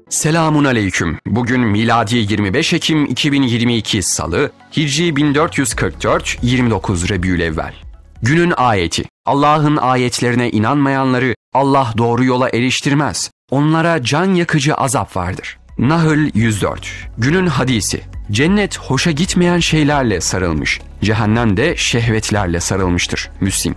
Selamun aleyküm. Bugün miladi 25 Ekim 2022 Salı, Hicri 1444 29 Rebiülevvel. Günün ayeti. Allah'ın ayetlerine inanmayanları Allah doğru yola eriştirmez. Onlara can yakıcı azap vardır. Nahl 104. Günün hadisi. Cennet hoşa gitmeyen şeylerle sarılmış, cehennem de şehvetlerle sarılmıştır. Müslim.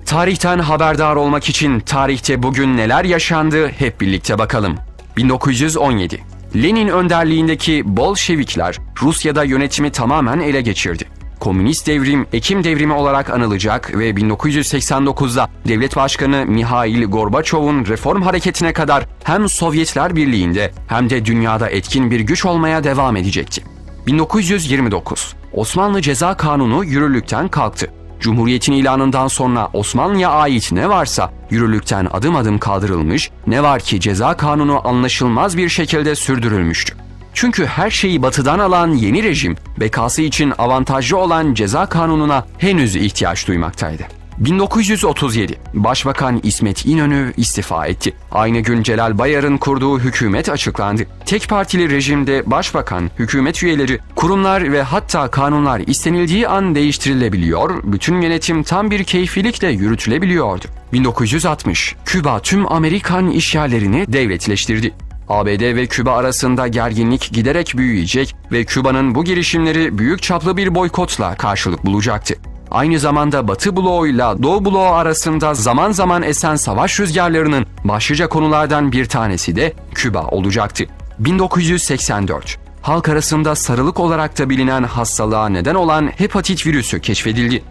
Tarihten haberdar olmak için tarihte bugün neler yaşandı hep birlikte bakalım. 1917. Lenin önderliğindeki Bolşevikler Rusya'da yönetimi tamamen ele geçirdi. Komünist devrim Ekim devrimi olarak anılacak ve 1989'da devlet başkanı Mihail Gorbaçov'un reform hareketine kadar hem Sovyetler Birliği'nde hem de dünyada etkin bir güç olmaya devam edecekti. 1929. Osmanlı Ceza Kanunu yürürlükten kalktı. Cumhuriyetin ilanından sonra Osmanlı'ya ait ne varsa yürürlükten adım adım kaldırılmış, ne var ki ceza kanunu anlaşılmaz bir şekilde sürdürülmüştü. Çünkü her şeyi batıdan alan yeni rejim, bekası için avantajlı olan ceza kanununa henüz ihtiyaç duymaktaydı. 1937. Başbakan İsmet İnönü istifa etti. Aynı gün Celal Bayar'ın kurduğu hükümet açıklandı. Tek partili rejimde başbakan, hükümet üyeleri, kurumlar ve hatta kanunlar istenildiği an değiştirilebiliyor, bütün yönetim tam bir keyfilikle yürütülebiliyordu. 1960. Küba tüm Amerikan işyerlerini devletleştirdi. ABD ve Küba arasında gerginlik giderek büyüyecek ve Küba'nın bu girişimleri büyük çaplı bir boykotla karşılık bulacaktı. Aynı zamanda Batı bloğuyla Doğu bloğu arasında zaman zaman esen savaş rüzgarlarının başlıca konulardan bir tanesi de Küba olacaktı. 1984. Halk arasında sarılık olarak da bilinen hastalığa neden olan hepatit virüsü keşfedildi.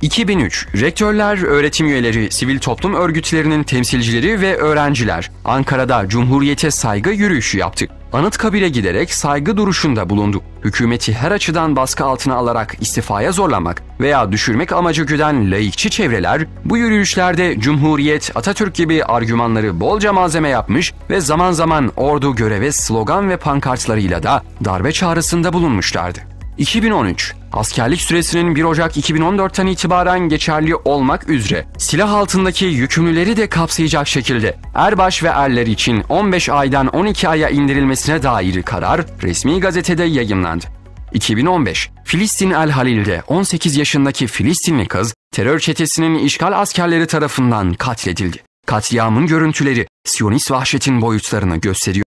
2003. Rektörler, öğretim üyeleri, sivil toplum örgütlerinin temsilcileri ve öğrenciler Ankara'da Cumhuriyete saygı yürüyüşü yaptı. Anıtkabir'e giderek saygı duruşunda bulundu. Hükümeti her açıdan baskı altına alarak istifaya zorlamak veya düşürmek amacı güden laikçi çevreler bu yürüyüşlerde Cumhuriyet, Atatürk gibi argümanları bolca malzeme yapmış ve zaman zaman ordu göreve slogan ve pankartlarıyla da darbe çağrısında bulunmuşlardı. 2013. Askerlik süresinin 1 Ocak 2014'ten itibaren geçerli olmak üzere silah altındaki yükümlüleri de kapsayacak şekilde erbaş ve erler için 15 aydan 12 aya indirilmesine dair karar resmi gazetede yayımlandı. 2015. Filistin El Halil'de 18 yaşındaki Filistinli kız terör çetesinin işgal askerleri tarafından katledildi. Katliamın görüntüleri Siyonist vahşetin boyutlarını gösteriyor.